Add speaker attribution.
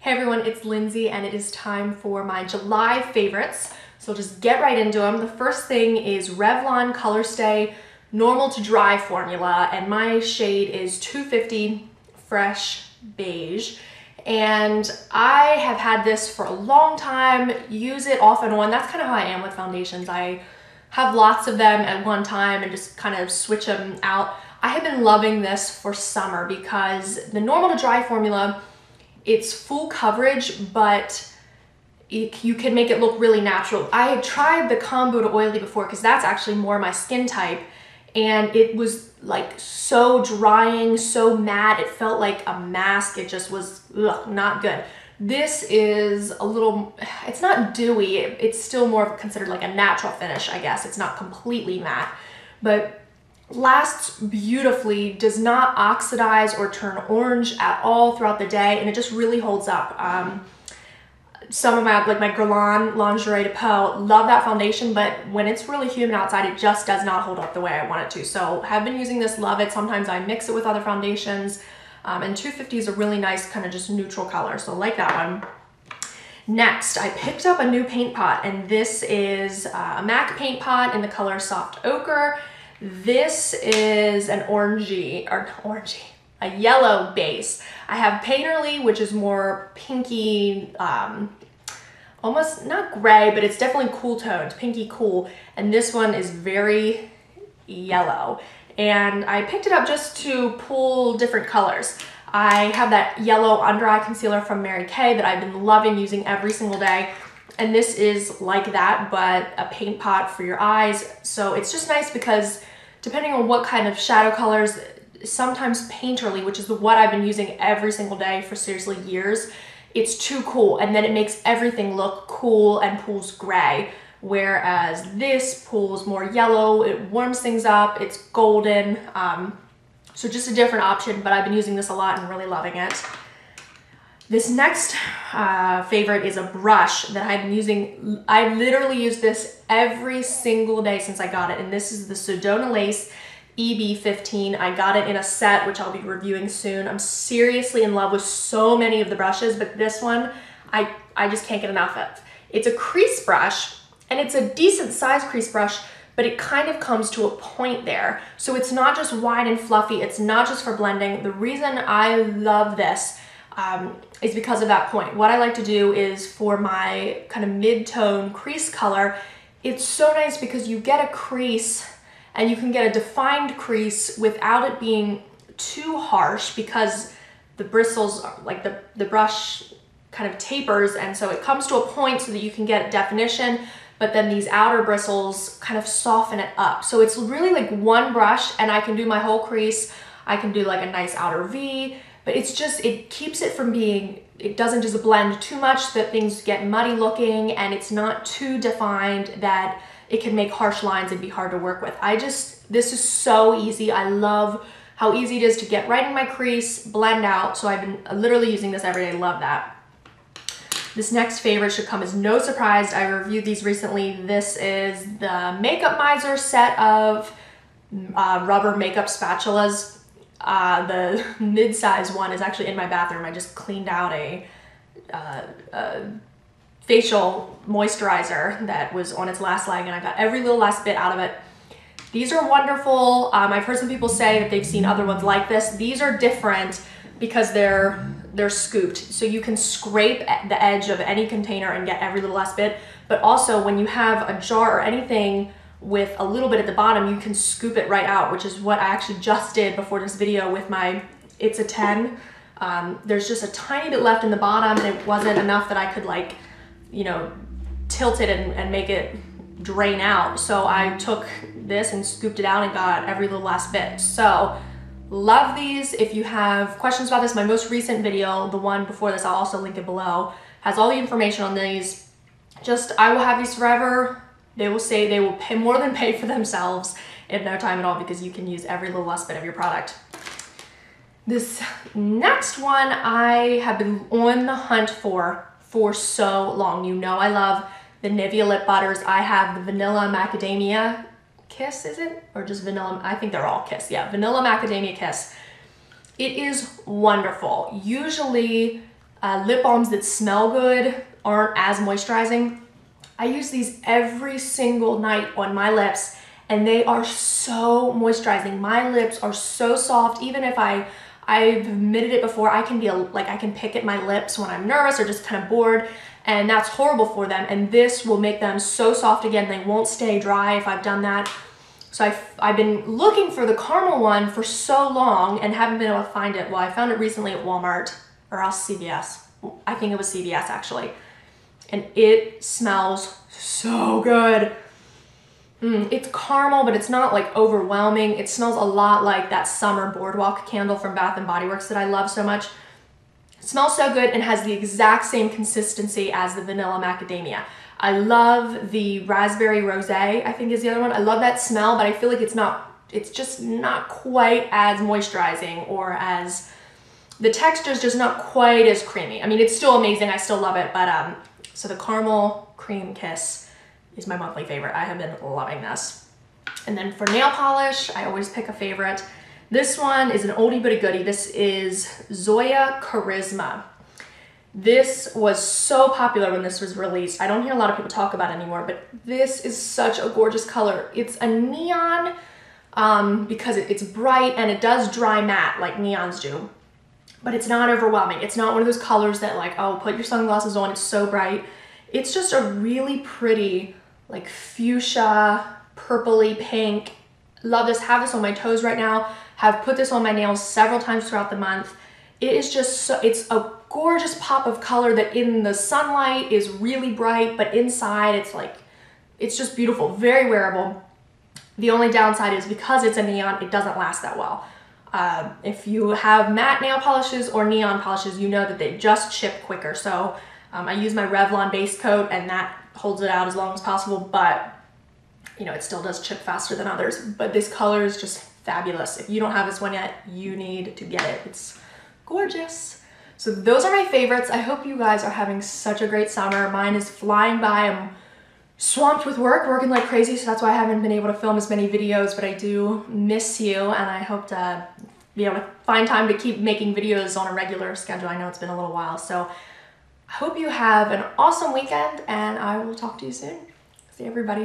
Speaker 1: Hey everyone, it's Lindsay and it is time for my July favorites. So I'll just get right into them. The first thing is Revlon Colorstay Normal to Dry formula, and my shade is 250 Fresh Beige. And I have had this for a long time, use it off and on. That's kind of how I am with foundations. I have lots of them at one time and just kind of switch them out. I have been loving this for summer because the Normal to Dry formula, it's full coverage, but you can make it look really natural. I had tried the combo to oily before because that's actually more my skin type, and it was like so drying, so matte. It felt like a mask. It just was not good. This is a little, it's not dewy. It's still more considered like a natural finish, I guess. It's not completely matte, but lasts beautifully, does not oxidize or turn orange at all throughout the day, and it just really holds up. Some of my, like my Guerlain Lingerie de Peau, love that foundation, but when it's really humid outside, it just does not hold up the way I want it to. So have been using this, love it. Sometimes I mix it with other foundations, and 250 is a really nice kind of just neutral color, so like that one. Next, I picked up a new paint pot, and this is a MAC paint pot in the color Soft Ochre. This is an a yellow base. I have Painterly, which is more pinky, almost not gray, but it's definitely cool toned, pinky cool. And this one is very yellow. And I picked it up just to pull different colors. I have that yellow under eye concealer from Mary Kay that I've been loving using every single day. And this is like that, but a paint pot for your eyes. So it's just nice because depending on what kind of shadow colors, sometimes Painterly, which is what I've been using every single day for seriously years, it's too cool, and then it makes everything look cool and pulls gray. Whereas this pulls more yellow, it warms things up, it's golden. So just a different option, but I've been using this a lot and really loving it. This next favorite is a brush that I've been using. I literally use this every single day since I got it, and this is the Sedona Lace EB15. I got it in a set, which I'll be reviewing soon. I'm seriously in love with so many of the brushes, but this one, I just can't get enough of. It's a crease brush, and it's a decent sized crease brush, but it kind of comes to a point there. So it's not just wide and fluffy, it's not just for blending. The reason I love this is because of that point. What I like to do is for my kind of mid-tone crease color, it's so nice because you get a crease and you can get a defined crease without it being too harsh because the bristles, like the brush kind of tapers, and so it comes to a point so that you can get definition, but then these outer bristles kind of soften it up. So it's really like one brush and I can do my whole crease. I can do like a nice outer V, but it's just, it keeps it from being, it doesn't just blend too much that things get muddy looking, and it's not too defined that it can make harsh lines and be hard to work with. This is so easy. I love how easy it is to get right in my crease, blend out. So I've been literally using this every day, love that. This next favorite should come as no surprise. I reviewed these recently. This is the MakeUpMiser set of rubber makeup spatulas. The mid-size one is actually in my bathroom. I just cleaned out a facial moisturizer that was on its last leg, and I got every little last bit out of it. These are wonderful. I've heard some people say that they've seen other ones like this. These are different because they're scooped. So you can scrape at the edge of any container and get every little last bit. But also when you have a jar or anything with a little bit at the bottom, you can scoop it right out, which is what I actually just did before this video with my It's a 10. There's just a tiny bit left in the bottom, and it wasn't enough that I could, like, you know, tilt it and make it drain out. So I took this and scooped it out and got every little last bit. So love these. If you have questions about this, my most recent video, the one before this, I'll also link it below, has all the information on these. I will have these forever. They will pay more than pay for themselves in no time at all, because you can use every little last bit of your product. This next one I have been on the hunt for so long. You know I love the Nivea lip butters. I have the Vanilla Macadamia Kiss, is it? Or just Vanilla, I think they're all Kiss. Yeah, Vanilla Macadamia Kiss. It is wonderful. Usually lip balms that smell good aren't as moisturizing. I use these every single night on my lips and they are so moisturizing. My lips are so soft. Even if I've admitted it before, I can be I can pick at my lips when I'm nervous or just kind of bored, and that's horrible for them. And this will make them so soft again. They won't stay dry if I've done that. So I've been looking for the caramel one for so long and haven't been able to find it. Well, I found it recently at Walmart or else CVS. I think it was CVS actually. And it smells so good. It's caramel, but it's not like overwhelming. It smells a lot like that summer boardwalk candle from Bath & Body Works that I love so much. It smells so good and has the exact same consistency as the vanilla macadamia. I love the raspberry rosé, I think is the other one. I love that smell, but I feel like it's just not quite as moisturizing, or as, the texture is just not quite as creamy. I mean, it's still amazing, I still love it, but so the Caramel Cream Kiss is my monthly favorite. I have been loving this. And then for nail polish, I always pick a favorite. This one is an oldie but a goodie. This is Zoya Charisma. This was so popular when this was released. I don't hear a lot of people talk about it anymore, but this is such a gorgeous color. It's a neon because it's bright and it does dry matte like neons do, but it's not overwhelming. It's not one of those colors that like, oh, put your sunglasses on, it's so bright. It's just a really pretty, like fuchsia, purpley pink. Love this, have this on my toes right now. Have put this on my nails several times throughout the month. It is just so, it's a gorgeous pop of color that in the sunlight is really bright, but inside it's like, it's just beautiful, very wearable. The only downside is because it's a neon, it doesn't last that well. If you have matte nail polishes or neon polishes, you know that they just chip quicker. So I use my Revlon base coat and that holds it out as long as possible, but you know, it still does chip faster than others. But this color is just fabulous. If you don't have this one yet, you need to get it. It's gorgeous. So those are my favorites. I hope you guys are having such a great summer. Mine is flying by. I'm swamped with work, working like crazy, so that's why I haven't been able to film as many videos, but I do miss you, and I hope to be able to find time to keep making videos on a regular schedule. I know it's been a little while, so I hope you have an awesome weekend, and I will talk to you soon. See everybody.